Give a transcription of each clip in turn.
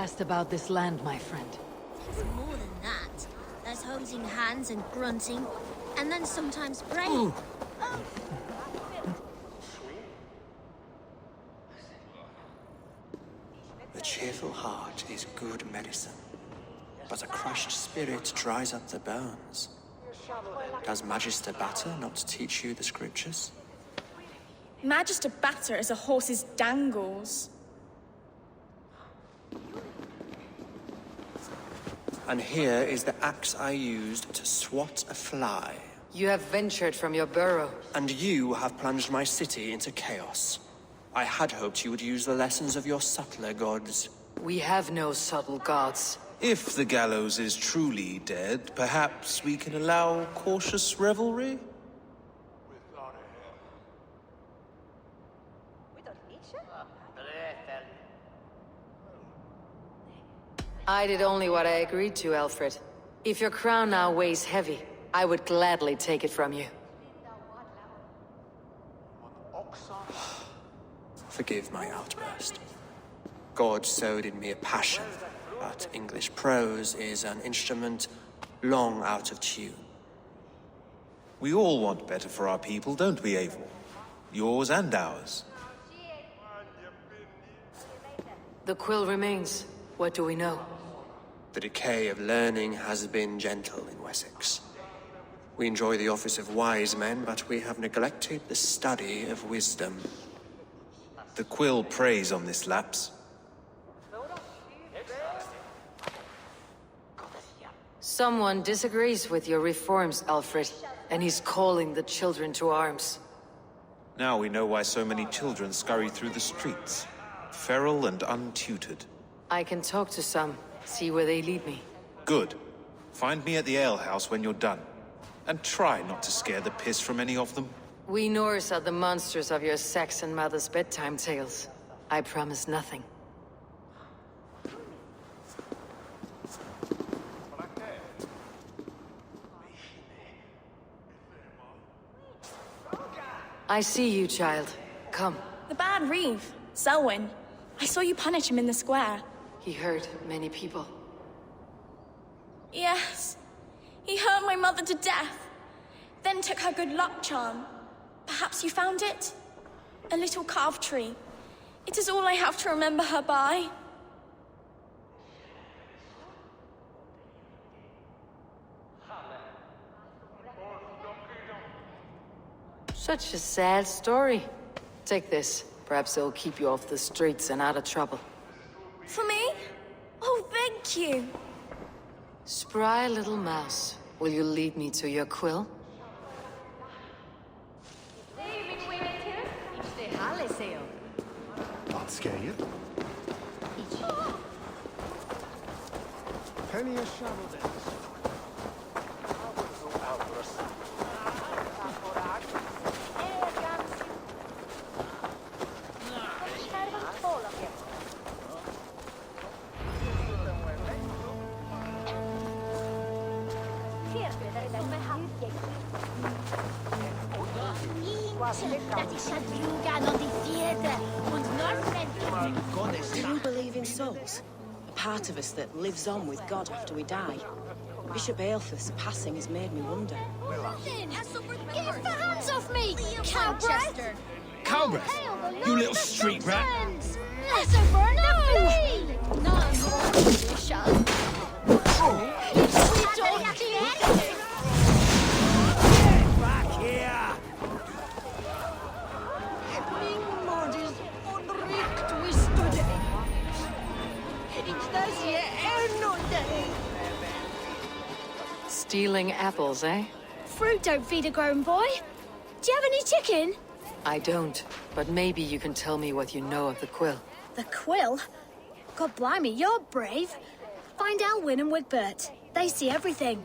asked about this land, my friend. There's more than that. There's hosing hands and grunting, and then sometimes praying. The cheerful heart is good medicine, but a crushed spirit dries up the bones. Does Magister Batter not teach you the scriptures? Magister Batter is a horse's dangles. And here is the axe I used to swat a fly. You have ventured from your burrow. And you have plunged my city into chaos. I had hoped you would use the lessons of your subtler gods. We have no subtle gods. If the gallows is truly dead, perhaps we can allow cautious revelry? I did only what I agreed to, Alfred. If your crown now weighs heavy, I would gladly take it from you. Forgive my outburst. God sowed in me a passion, but English prose is an instrument long out of tune. We all want better for our people, don't we, Eivor? Yours and ours. The quill remains. What do we know? The decay of learning has been gentle in Wessex. We enjoy the office of wise men, but we have neglected the study of wisdom. The quill preys on this lapse. Someone disagrees with your reforms, Alfred, and he's calling the children to arms. Now we know why so many children scurry through the streets, feral and untutored. I can talk to some, see where they lead me. Good. Find me at the alehouse when you're done. And try not to scare the piss from any of them. We Norse are the monsters of your Saxon mother's bedtime tales. I promise nothing. I see you, child. Come. The Bad Reeve, Selwyn. I saw you punish him in the square. He hurt many people. Yes. He hurt my mother to death. Then took her good luck charm. Perhaps you found it? A little carved tree. It is all I have to remember her by. Such a sad story. Take this. Perhaps it'll keep you off the streets and out of trouble. For me? Oh, thank you. Spry little mouse, will you lead me to your quill? Not scare you. Penny a shadow dance. Do we believe in souls? A part of us that lives on with God after we die? Bishop Aelfirth's passing has made me wonder. Get the hands off me, Cowbreath! Cowbreath? You little street rat! Lesser no! Not more Bishop! You sweet donkey! Back here! Stealing apples, eh? Fruit don't feed a grown boy. Do you have any chicken? I don't, but maybe you can tell me what you know of the quill. The quill? God blimey, you're brave. Find Elwyn and Wigbert. They see everything.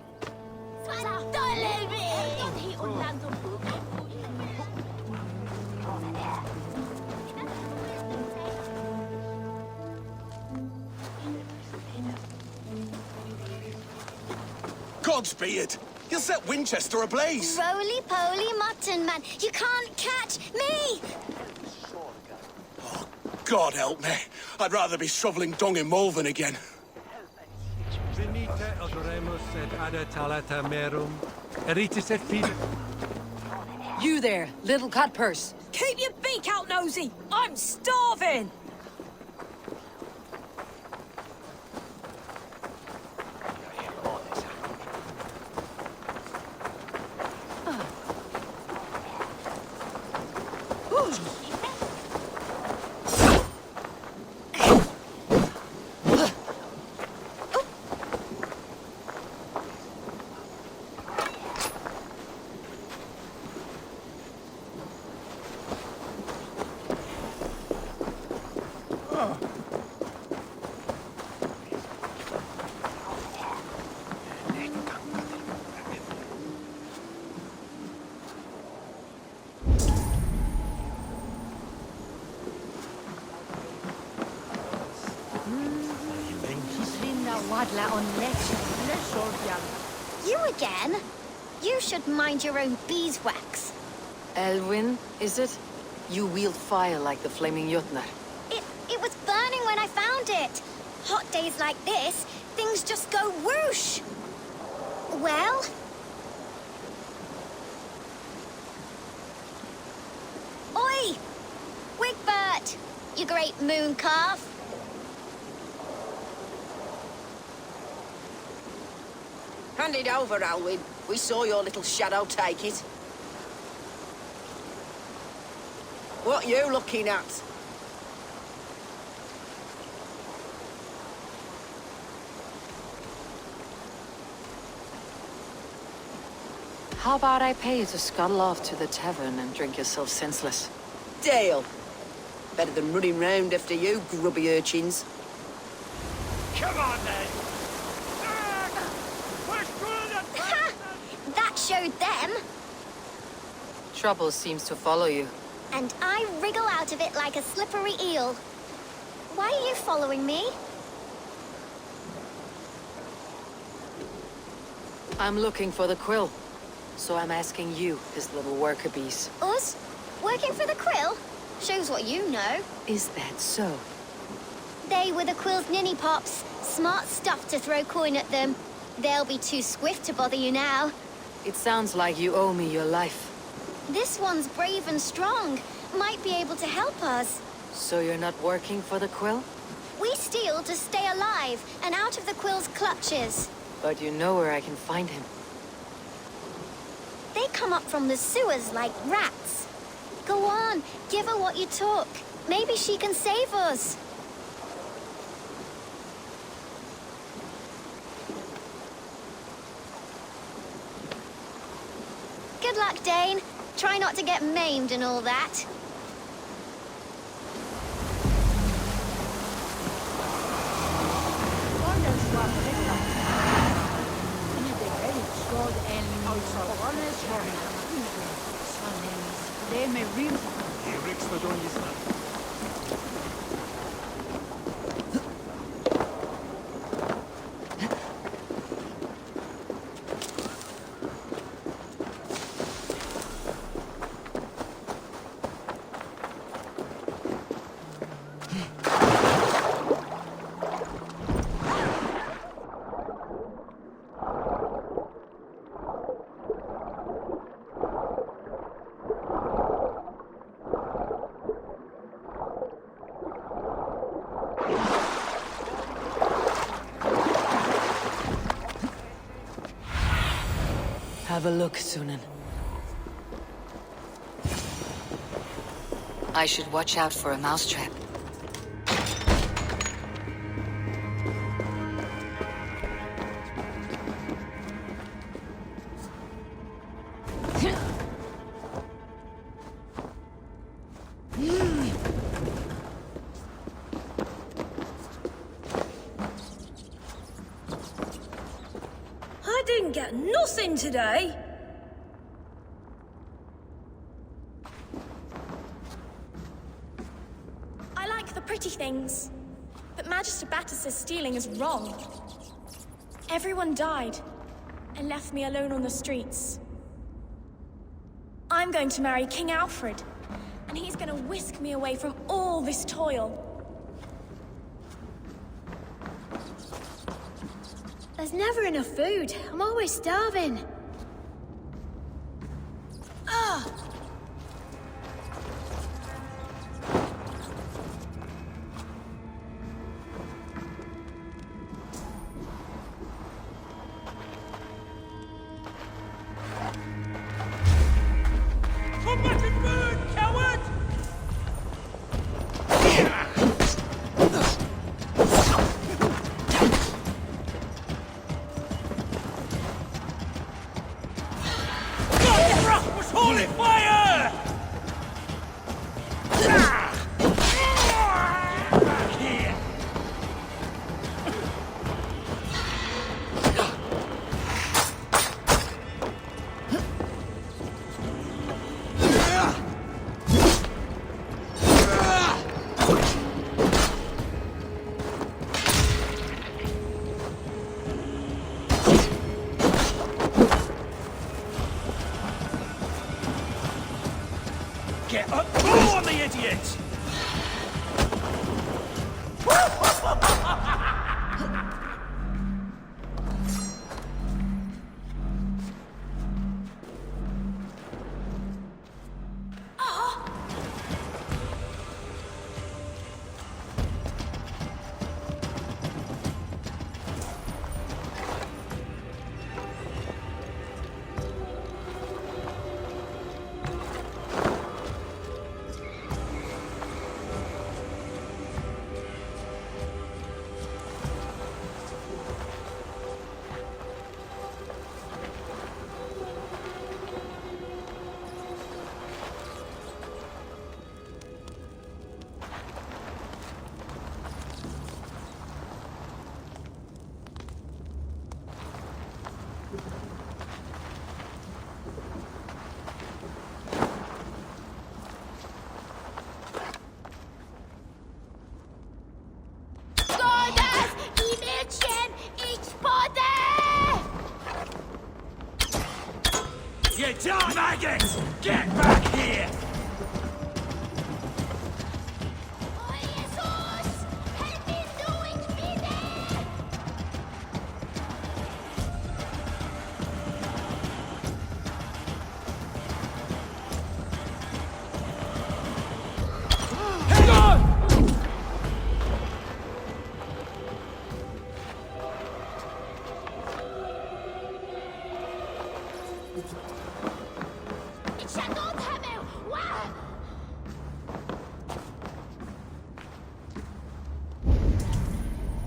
Godspeed! You'll set Winchester ablaze! Roly-poly mutton man, you can't catch me! Oh, God help me. I'd rather be shoveling dung in Malvern again. Venite adoremus et ada talata merum. Eritis et fide. You there, little cutpurse. Keep your beak out, Nosy! I'm starving! You again? You should mind your own beeswax. Elwyn, is it? You wield fire like the flaming Jotnar. It was burning when I found it. Hot days like this, things just go whoosh. Well? Oi! Wigbert! You great moon calf. Hand it over, Alwyn. We saw your little shadow take it. What you looking at? How about I pay you to scuttle off to the tavern and drink yourself senseless? Deal. Better than running round after you, grubby urchins. Come on, then! Ha! That showed them. Trouble seems to follow you. And I wriggle out of it like a slippery eel. Why are you following me? I'm looking for the quill. So I'm asking you, his little worker bees. Us? Working for the Quill? Shows what you know. Is that so? They were the Quill's ninny pops. Smart stuff to throw coin at them. They'll be too swift to bother you now. It sounds like you owe me your life. This one's brave and strong. Might be able to help us. So you're not working for the quill? We steal to stay alive and out of the Quill's clutches. But you know where I can find him. They come up from the sewers like rats. Go on, give her what you took. Maybe she can save us. Good luck, Dane. Try not to get maimed and all that. Have a look, Sunan. I should watch out for a mousetrap. I didn't get nothing today. I like the pretty things, but Magister Batter says stealing is wrong. Everyone died and left me alone on the streets. I'm going to marry King Alfred, and he's gonna whisk me away from all this toil. There's never enough food. I'm always starving. Ah! Come back and burn, coward! God was holy fire! Back here! Get up! Go on the idiot! Godas i mieczem idź podę! You darn maggots! Get back here! O Jezus! Help me do it, bitte! Hang on! Shadot hamel! Wow!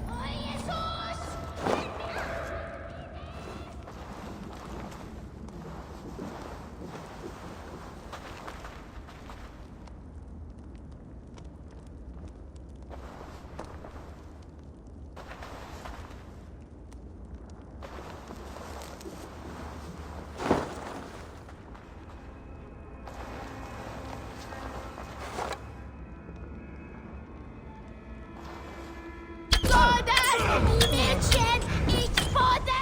O Jezus! Godas i mieczem idź podę!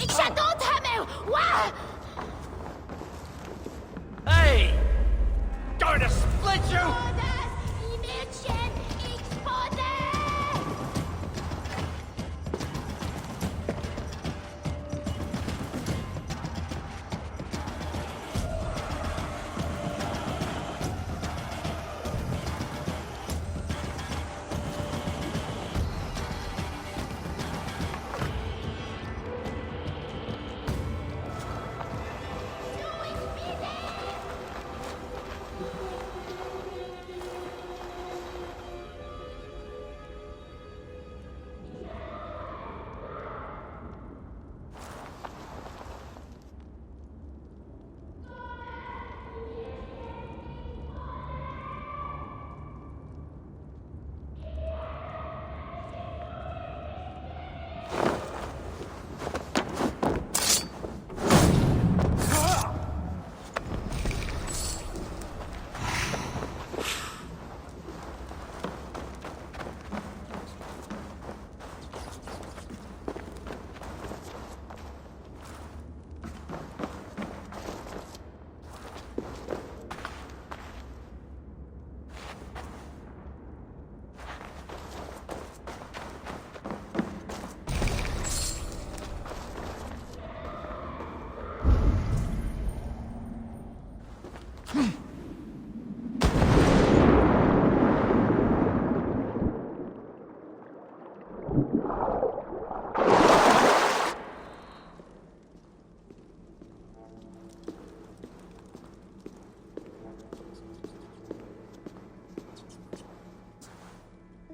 Shadot hamel! Wow! let you!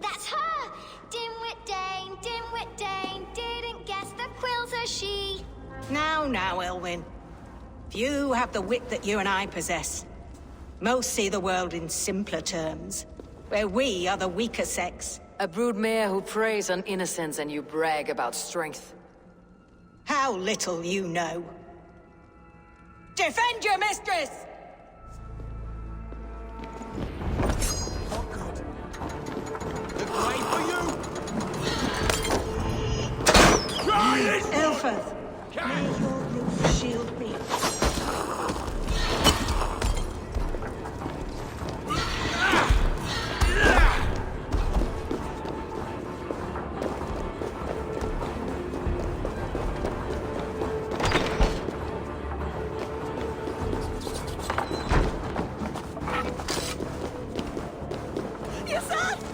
That's her! Dimwit Dane, didn't guess the quill's a she. Now, Elwyn. Few have the wit that you and I possess. Most see the world in simpler terms, where we are the weaker sex. A broodmare who preys on innocence and you brag about strength. How little you know. Defend your mistress! Elfeth, may your roof shield me.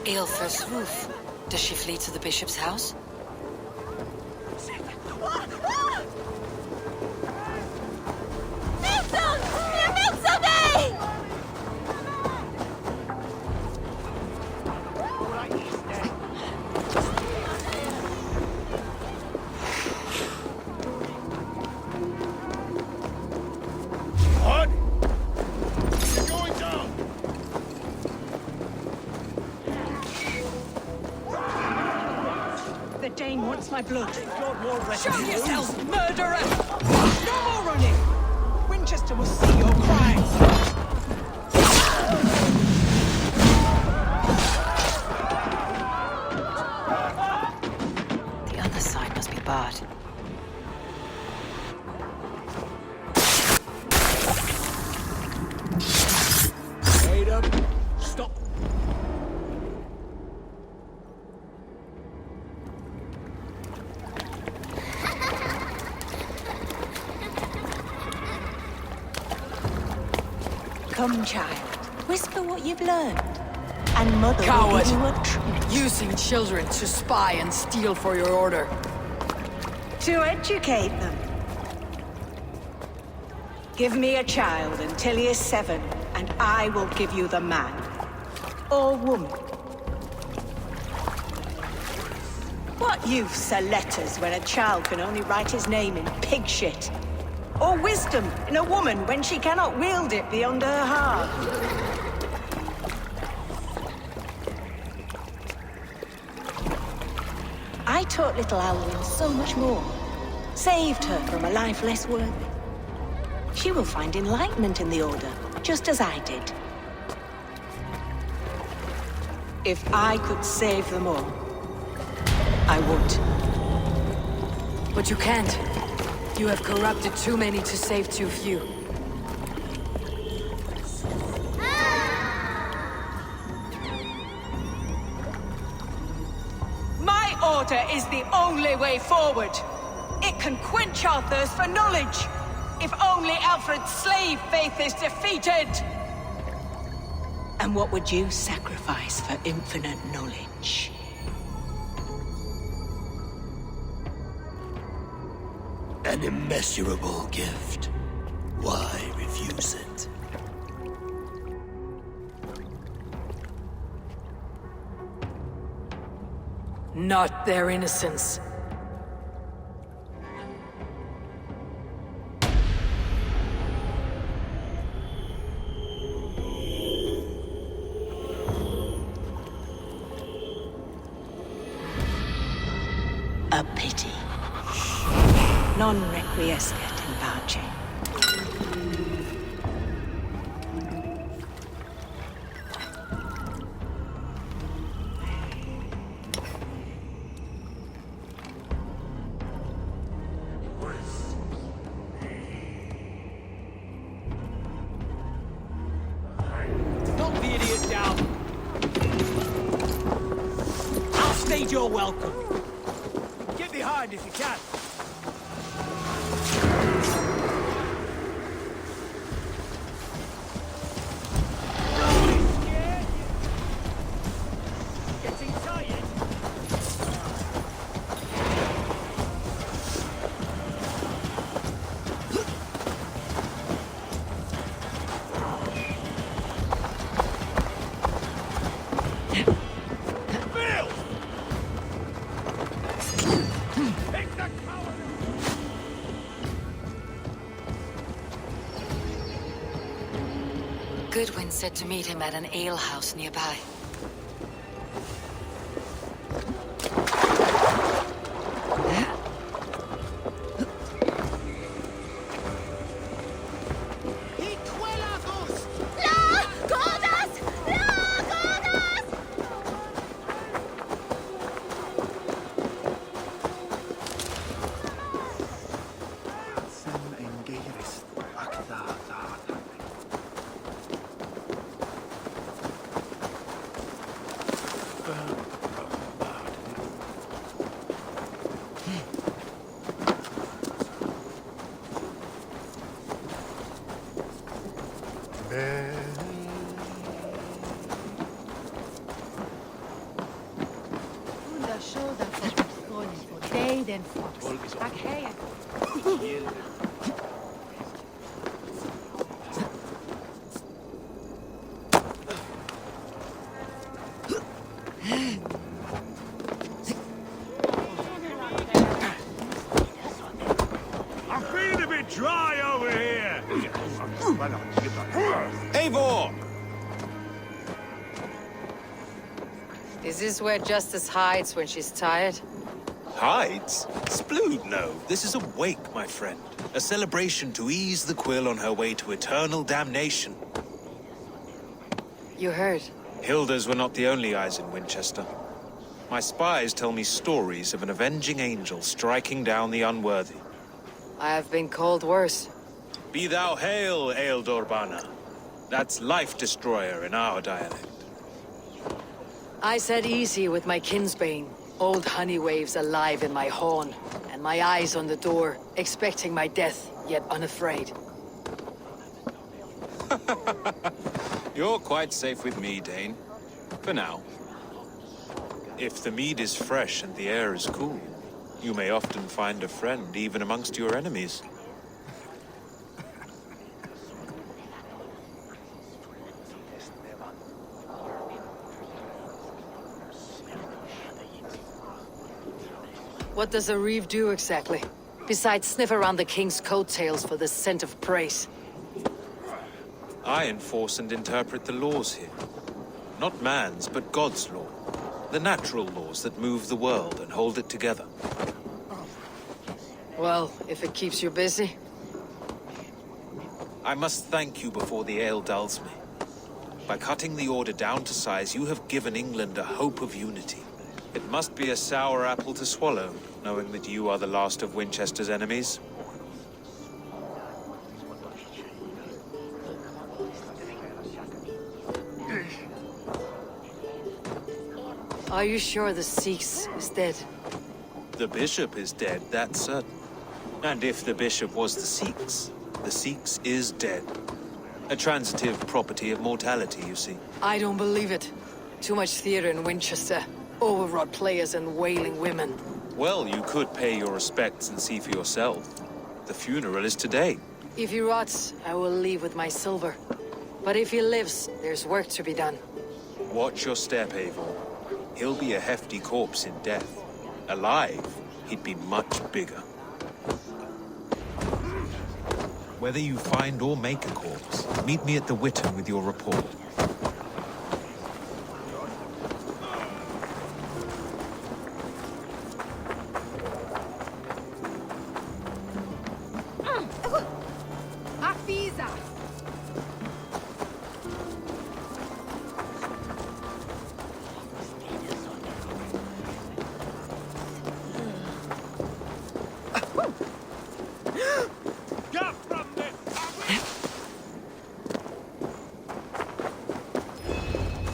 Aelfir's roof. Does she flee to the bishop's house? Dane wants my blood. Show yourself, murderer! No more running! Winchester will see your crimes! The other side must be barred. Wait up. Stop. Come, child. Whisper what you've learned. And Mother Coward! will give you a treat. Using children to spy and steal for your order. To educate them. Give me a child until he is 7, and I will give you the man. Or woman. What use are letters when a child can only write his name in pig shit? Or wisdom in a woman when she cannot wield it beyond her heart? I taught little Alwyn so much more. Saved her from a life less worthy. She will find enlightenment in the Order, just as I did. If I could save them all, I would. But you can't. You have corrupted too many to save too few. order is the only way forward. It can quench our thirst for knowledge. If only Alfred's slave faith is defeated. And what would you sacrifice for infinite knowledge? An immeasurable gift. Why refuse it? Not their innocence. A pity. Non requiescat in pace. Knock the idiot down. I'll stage your welcome. Get behind if you can. Getting tired. Goodwin said to meet him at an alehouse nearby. I'm feeling a bit dry over here. Eivor! Is this where Justice hides when she's tired? Hides? Splood, no. This is a wake, my friend. A celebration to ease the Quill on her way to eternal damnation. You heard. Hilda's were not the only eyes in Winchester. My spies tell me stories of an avenging angel striking down the unworthy. I have been called worse. Be thou hail, Ealdor Bana. That's Life Destroyer in our dialect. I said easy with my kinsbane. Old honey waves alive in my horn, and my eyes on the door, expecting my death, yet unafraid. You're quite safe with me, Dane. For now. If the mead is fresh and the air is cool, you may often find a friend even amongst your enemies. What does a reeve do exactly? Besides sniff around the king's coattails for the scent of praise. I enforce and interpret the laws here. Not man's, but God's law. The natural laws that move the world and hold it together. Well, if it keeps you busy. I must thank you before the ale dulls me. By cutting the Order down to size, you have given England a hope of unity. It must be a sour apple to swallow, knowing that you are the last of Winchester's enemies. Are you sure the Sikhs is dead? The bishop is dead, that's certain. And if the bishop was the Sikhs is dead. A transitive property of mortality, you see. I don't believe it. Too much theater in Winchester. Overwrought players and wailing women. Well, you could pay your respects and see for yourself. The funeral is today. If he rots, I will leave with my silver. But if he lives, there's work to be done. Watch your step, Eivor. He'll be a hefty corpse in death. Alive, he'd be much bigger. Whether you find or make a corpse, meet me at the Witten with your report.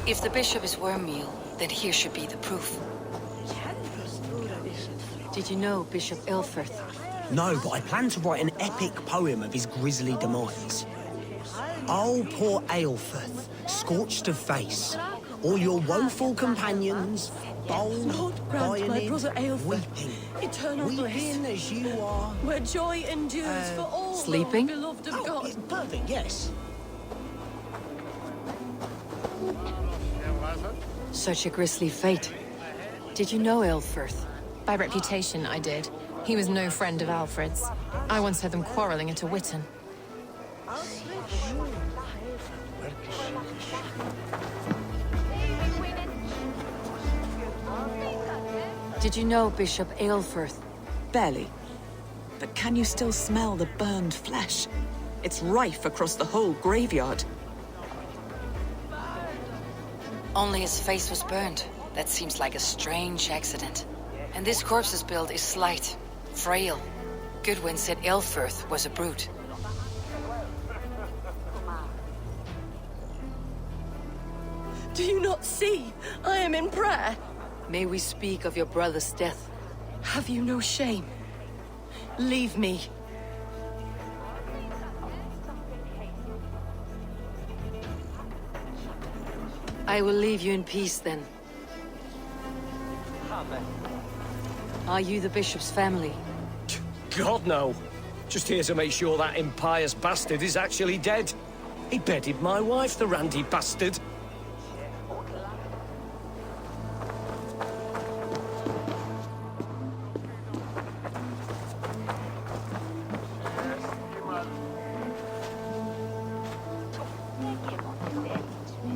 If the bishop is Wormmeal, then here should be the proof. Did you know Bishop Aelfirth? No, but I plan to write an epic poem of his grisly demise. Oh, poor Aelfirth, scorched of face. All your woeful companions, bold, Lord, grant my brother Aelfirth weeping, eternal bliss, weeping as you are. where joy endures for all sleeping? those beloved of Oh, God. it's perfect, yes. Such a grisly fate. Did you know Aelfirth? By reputation, I did. He was no friend of Alfred's. I once heard them quarreling at a Witten. Did you know Bishop Aelfirth? Barely. But can you still smell the burned flesh? It's rife across the whole graveyard. Only his face was burned. That seems like a strange accident. And this corpse's build is slight, frail. Goodwin said Aelfirth was a brute. Do you not see? I am in prayer. May we speak of your brother's death? Have you no shame? Leave me. I will leave you in peace then. Are you the bishop's family? God, no. Just here to make sure that impious bastard is actually dead. He bedded my wife, the randy bastard.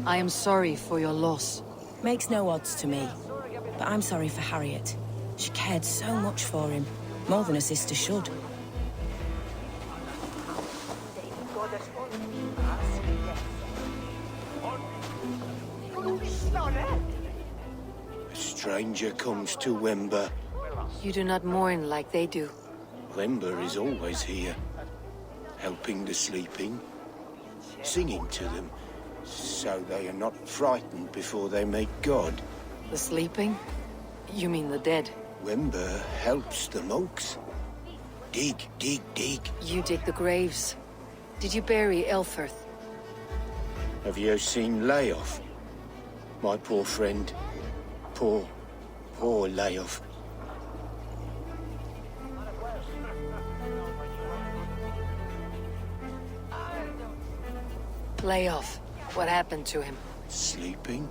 I am sorry for your loss. Makes no odds to me. But I'm sorry for Harriet. She cared so much for him. More than a sister should. A stranger comes to Wember. You do not mourn like they do. Wember is always here, helping the sleeping, singing to them, so they are not frightened before they meet God. The sleeping? You mean the dead? Wember helps the monks. Dig, dig, dig. You dig the graves. Did you bury Aelfirth? Have you seen Leof? My poor friend. Poor Leof. Leof. What happened to him? Sleeping?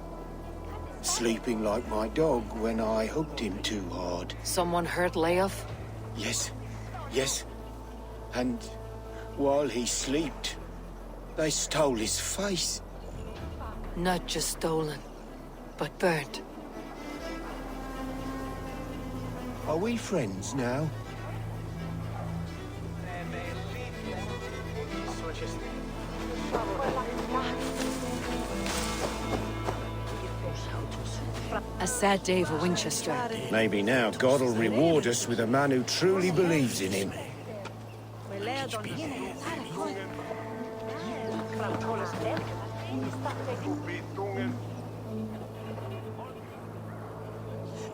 Sleeping like my dog when I hooked him too hard. Someone hurt Leof? Yes, yes. And while he slept, they stole his face. Not just stolen, but burnt. Are we friends now? A sad day for Winchester. Maybe now God will reward us with a man who truly believes in him.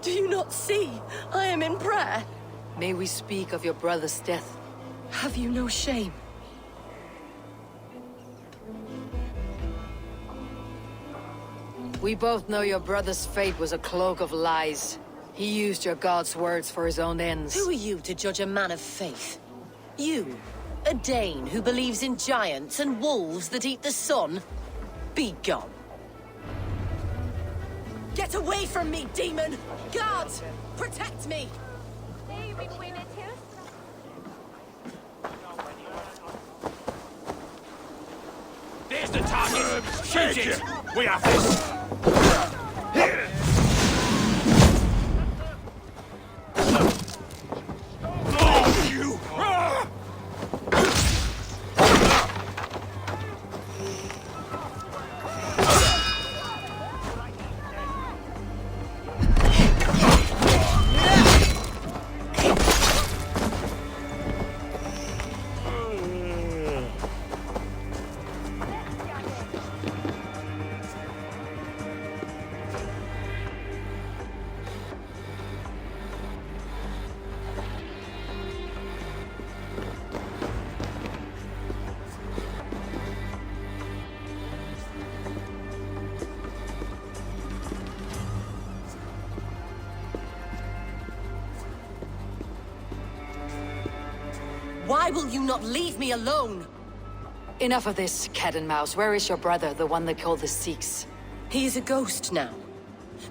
Do you not see? I am in prayer. May we speak of your brother's death? Have you no shame? We both know your brother's fate was a cloak of lies. He used your god's words for his own ends. Who are you to judge a man of faith? You, a Dane who believes in giants and wolves that eat the sun? Be gone. Get away from me, demon! Guards, protect me! There's the target! Shoot it! We have this! Oh, you! Why will you not leave me alone? Enough of this, cat and mouse. Where is your brother, the one they call the Sikhs? He is a ghost now.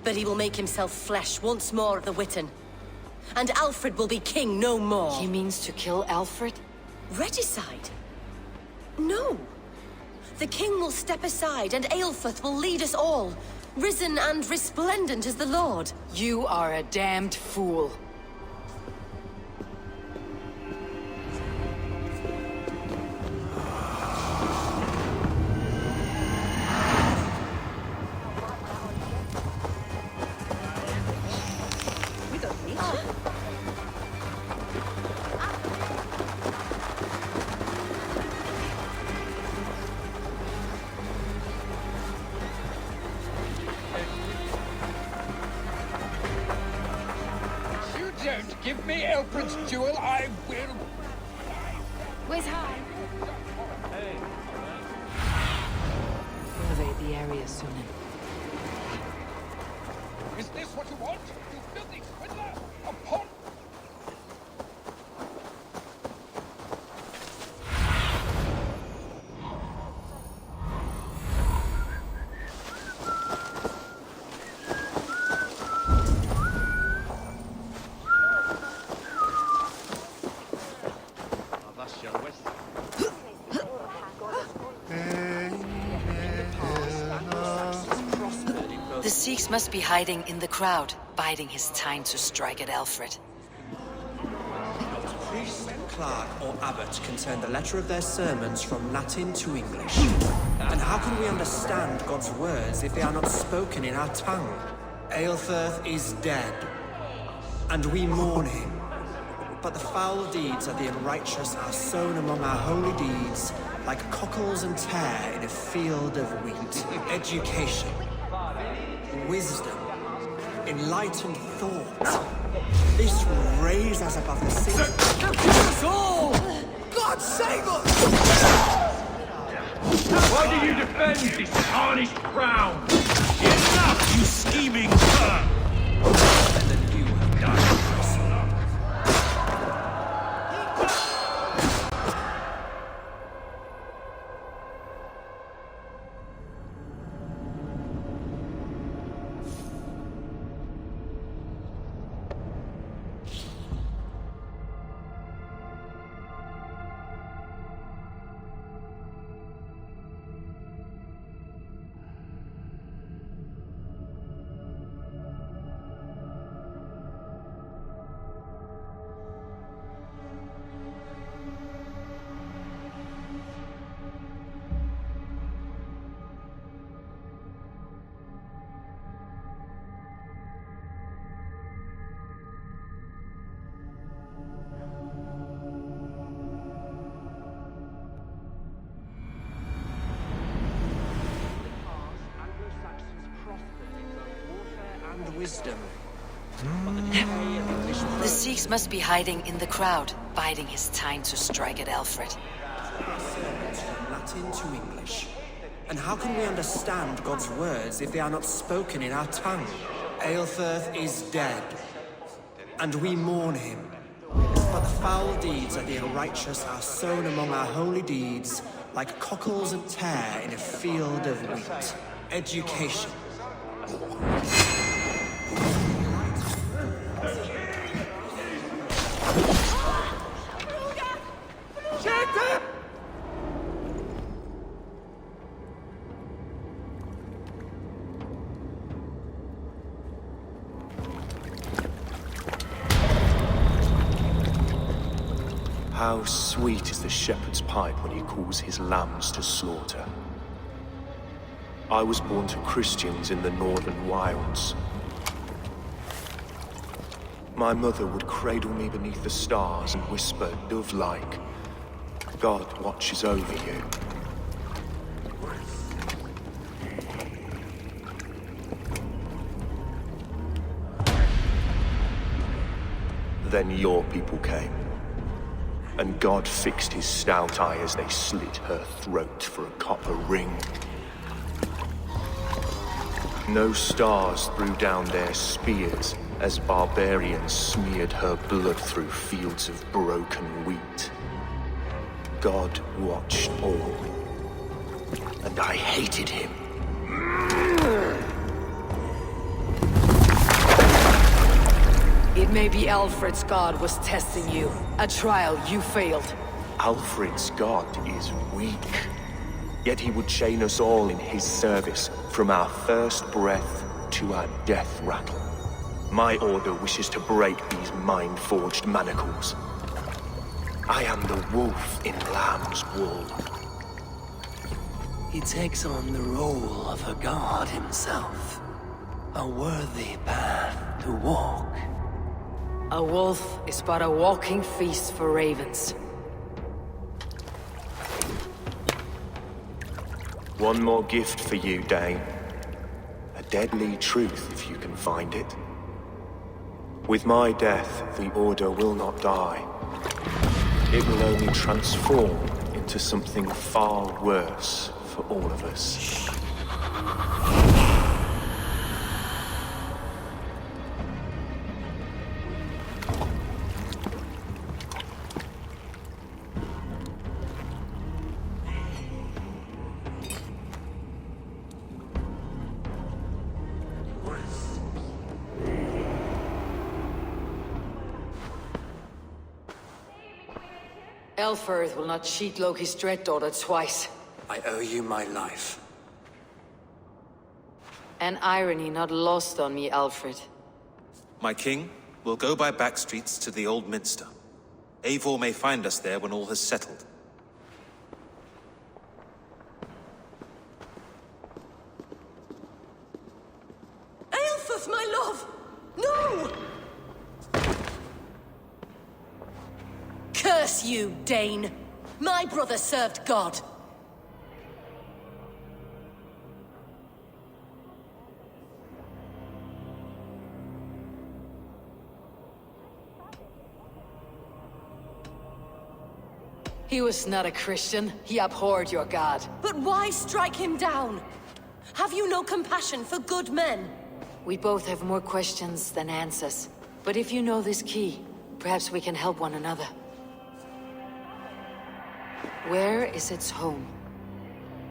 But he will make himself flesh once more at the Witten. And Alfred will be king no more. He means to kill Alfred? Regicide? No. The king will step aside and Aelfrith will lead us all. Risen and resplendent as the Lord. You are a damned fool. Don't give me Elfred's jewel, I will... Whiz high. Survey the area soon. Is this what you want? You filthy swindler! Upon... The Sikhs must be hiding in the crowd, biding his time to strike at Alfred. Priest, clerk, or abbot can turn the letter of their sermons from Latin to English. And how can we understand God's words if they are not spoken in our tongue? Aelfrith is dead, and we mourn him. But the foul deeds of the unrighteous are sown among our holy deeds, like cockles and tare in a field of wheat. Education, wisdom, enlightened thought. This will raise us above the sin. Kill us all! God save us! Why do you defend this tarnished crown? Enough, you scheming cur! And then you have done. Wisdom. The Sikhs must be hiding in the crowd, biding his time to strike at Alfred. From Latin to English. And how can we understand God's words if they are not spoken in our tongue? Aelfirth is dead, and we mourn him. But the foul deeds of the unrighteous are sown among our holy deeds, like cockles and tare in a field of wheat. Education. How sweet is the shepherd's pipe when he calls his lambs to slaughter. I was born to Christians in the northern wilds. My mother would cradle me beneath the stars and whisper, dove-like, God watches over you. Then your people came. And God fixed his stout eye as they slit her throat for a copper ring. No stars threw down their spears as barbarians smeared her blood through fields of broken wheat. God watched all, and I hated him. It may be Alfred's god was testing you. A trial you failed. Alfred's god is weak. Yet he would chain us all in his service, from our first breath to our death rattle. My order wishes to break these mind-forged manacles. I am the wolf in lamb's wool. He takes on the role of a god himself. A worthy path to walk. A wolf is but a walking feast for ravens. One more gift for you, Dane. A deadly truth, if you can find it. With my death, the Order will not die. It will only transform into something far worse for all of us. Aelfirth will not cheat Loki's dread-daughter twice. I owe you my life. An irony not lost on me, Alfred. My king, we'll go by back streets to the Old Minster. Eivor may find us there when all has settled. Aelfirth, my love! No! Curse you, Dane! My brother served God. He was not a Christian. He abhorred your god. But why strike him down? Have you no compassion for good men? We both have more questions than answers. But if you know this key, perhaps we can help one another. Where is its home?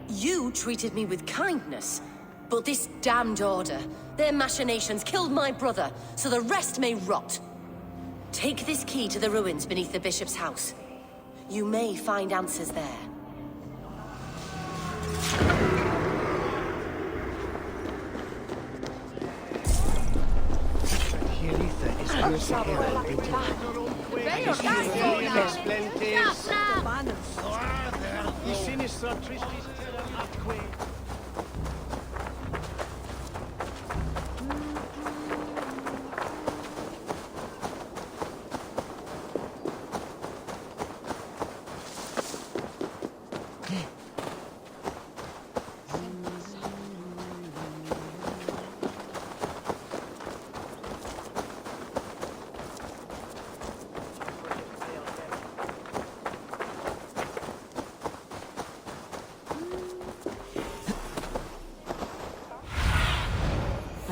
You treated me with kindness, but this damned Order, their machinations killed my brother, so the rest may rot. Take this key to the ruins beneath the Bishop's house. You may find answers there.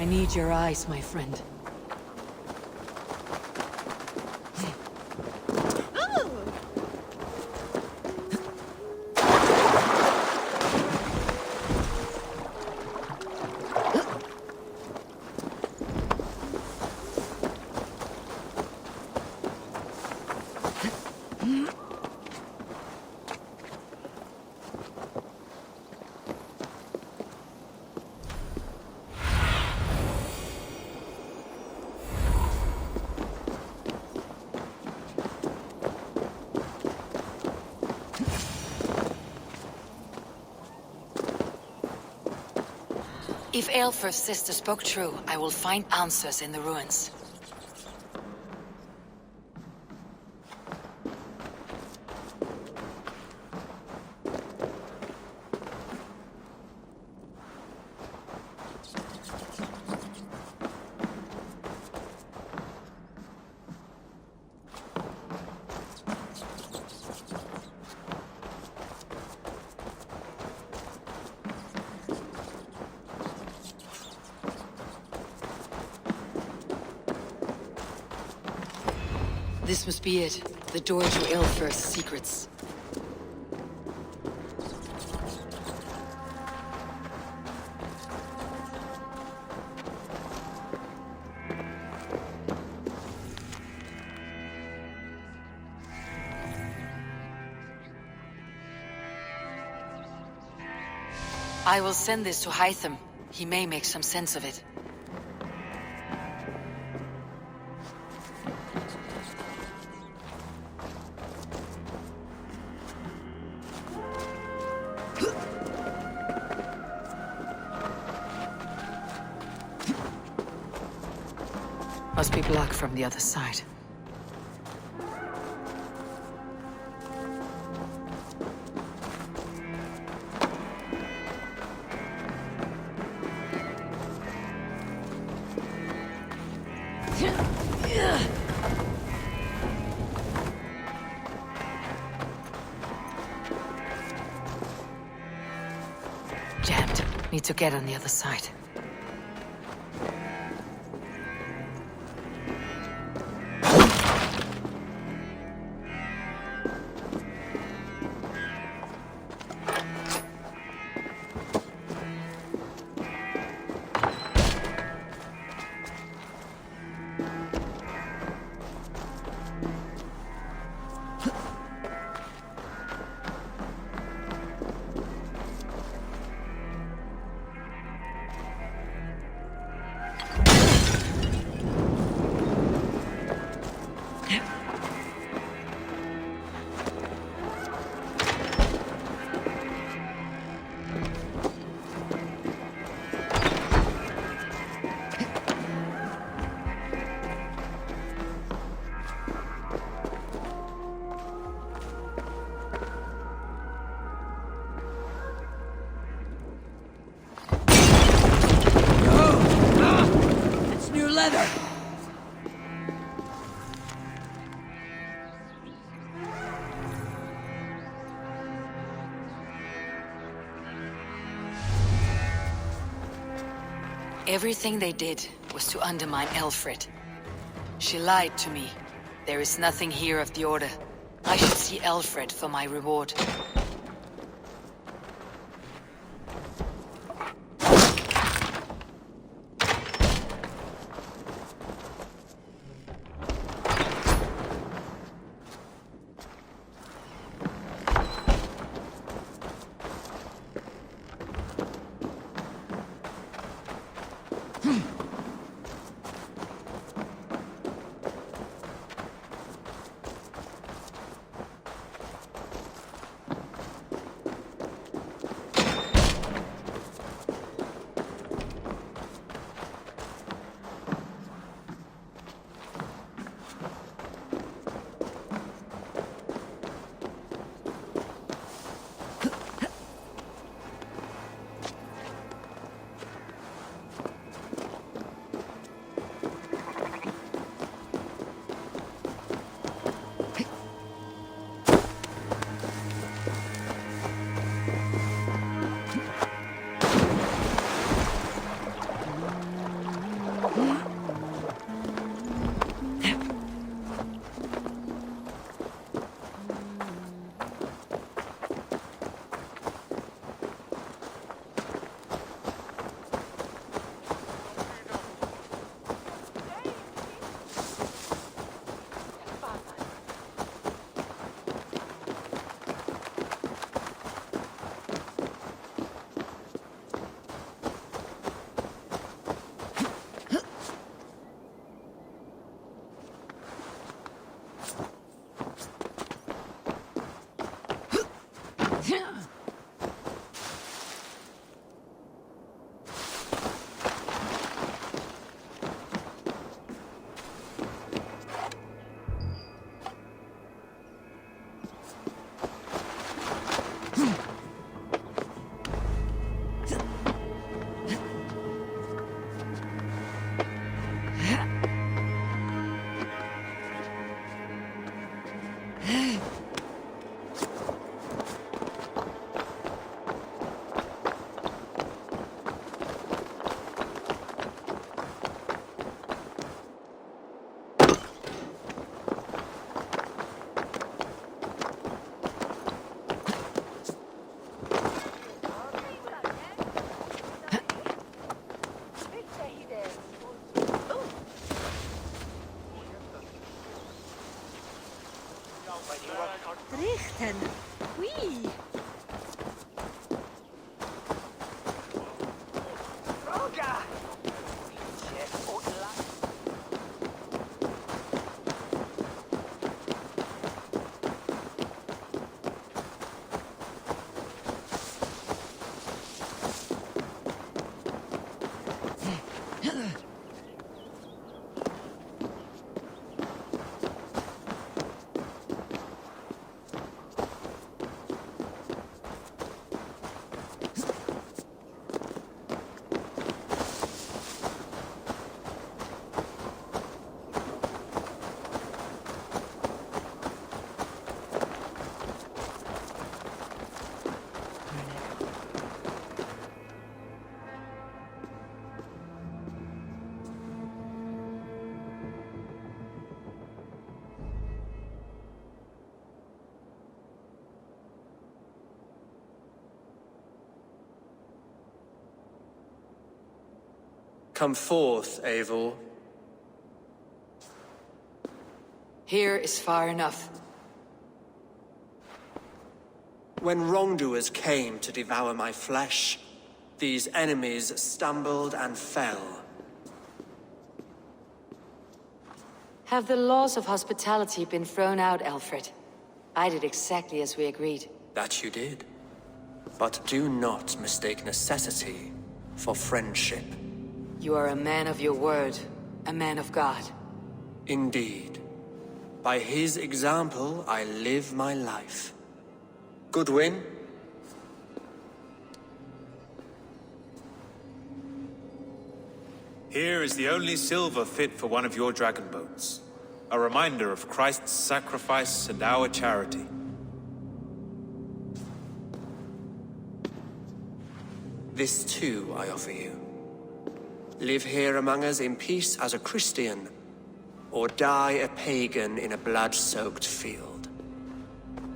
I need your eyes, my friend. If Aelfir's sister spoke true, I will find answers in the ruins. This must be it. The door to Aelfir's secrets. I will send this to Hytham. He may make some sense of it. Must be blocked from the other side. Jammed. Need to get on the other side. Leather! Everything they did was to undermine Aelfried. She lied to me. There is nothing here of the Order. I should see Aelfried for my reward. Richten. Oui. Come forth, Eivor. Here is far enough. When wrongdoers came to devour my flesh, these enemies stumbled and fell. Have the laws of hospitality been thrown out, Alfred? I did exactly as we agreed. That you did. But do not mistake necessity for friendship. You are a man of your word, a man of God. Indeed. By his example, I live my life. Goodwin? Here is the only silver fit for one of your dragon boats. A reminder of Christ's sacrifice and our charity. This too I offer you. Live here among us in peace as a Christian, or die a pagan in a blood-soaked field.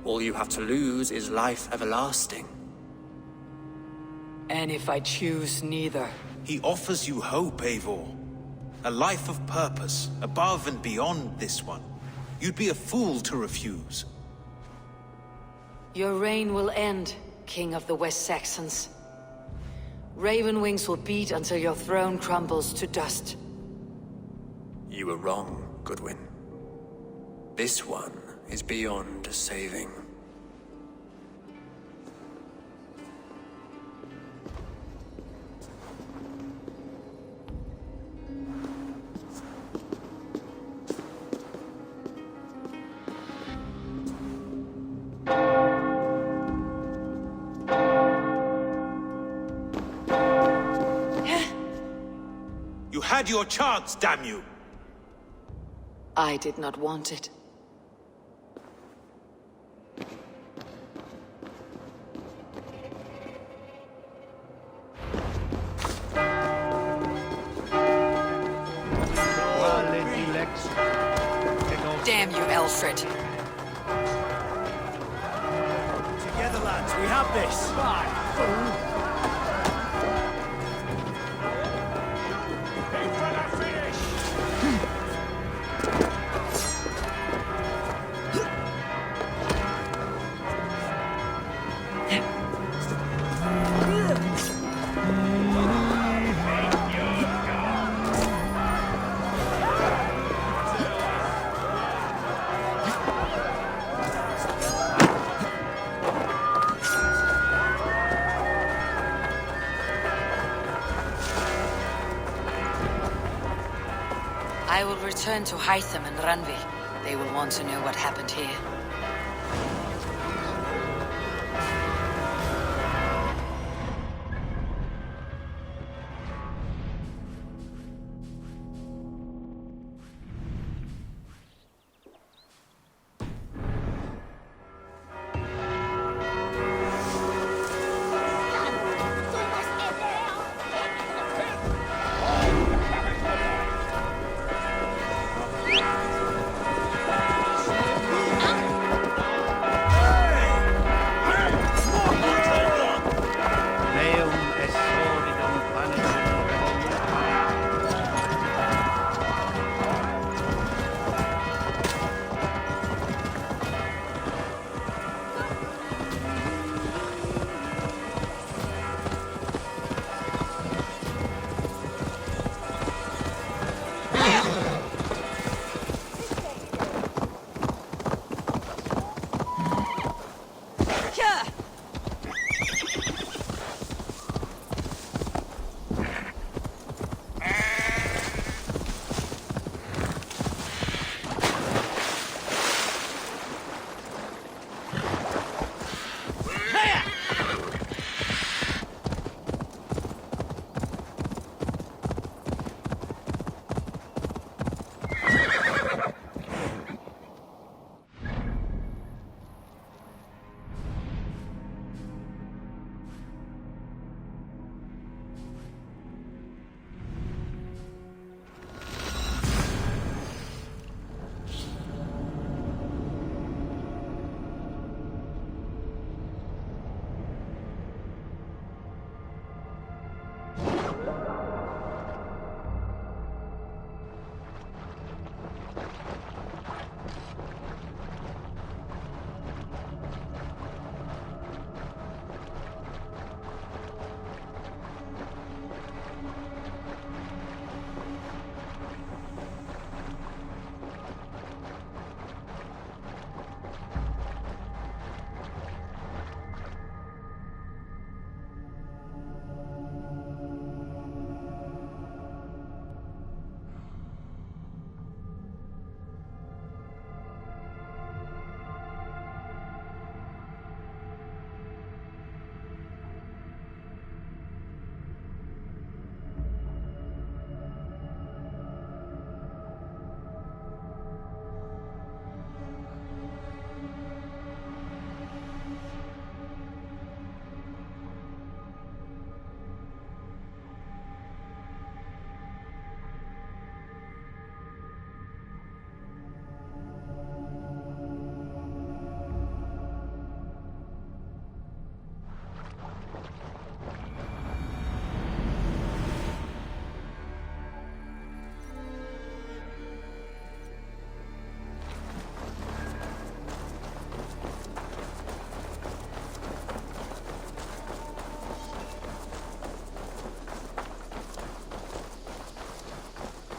All you have to lose is life everlasting. And if I choose neither? He offers you hope, Eivor. A life of purpose, above and beyond this one. You'd be a fool to refuse. Your reign will end, King of the West Saxons. Ravenwings will beat until your throne crumbles to dust. You were wrong, Goodwin. This one is beyond saving. You had your chance, damn you! I did not want it. Damn you, Alfred. Together, lads, we have this. Bye, fool. I will return to Hytham and Randvi. They will want to know what happened here.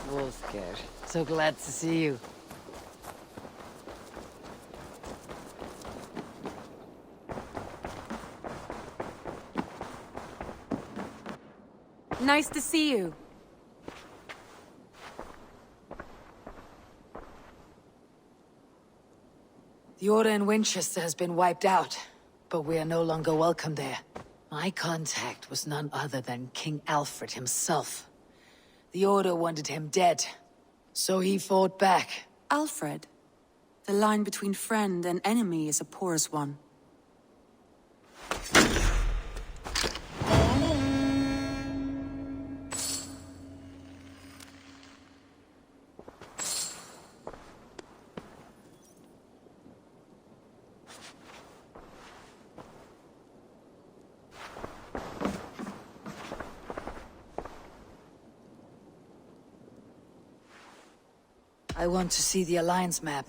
Wolfgar. So glad to see you. Nice to see you. The Order in Winchester has been wiped out, but we are no longer welcome there. My contact was none other than King Alfred himself. The Order wanted him dead, so he fought back. Alfred? The line between friend and enemy is a porous one. I want to see the Alliance map.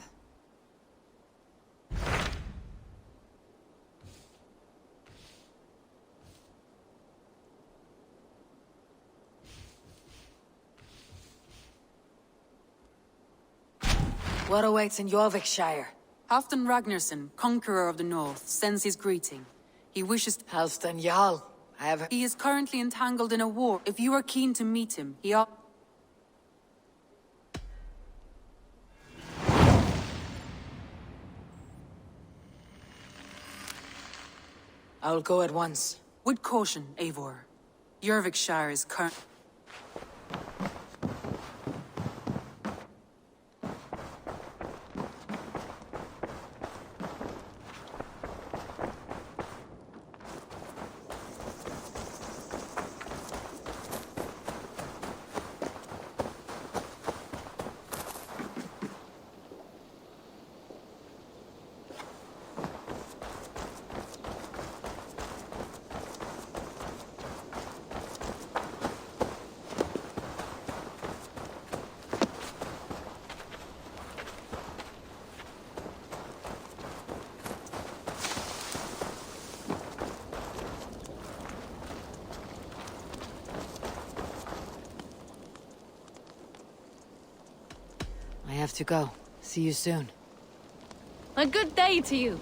What awaits in Jorvikshire? Halfdan Ragnarsson, conqueror of the north, sends his greeting. He wishes... Halfdan Jarl. He is currently entangled in a war. If you are keen to meet him, I will go at once. With caution, Eivor. Jorvikshire is current... I have to go. See you soon. A good day to you.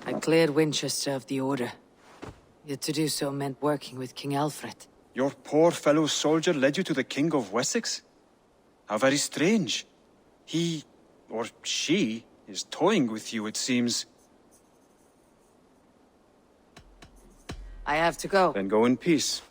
I cleared Winchester of the Order. Yet to do so meant working with King Alfred. Your poor fellow soldier led you to the King of Wessex? How very strange. He, or she, is toying with you, it seems. I have to go. Then go in peace.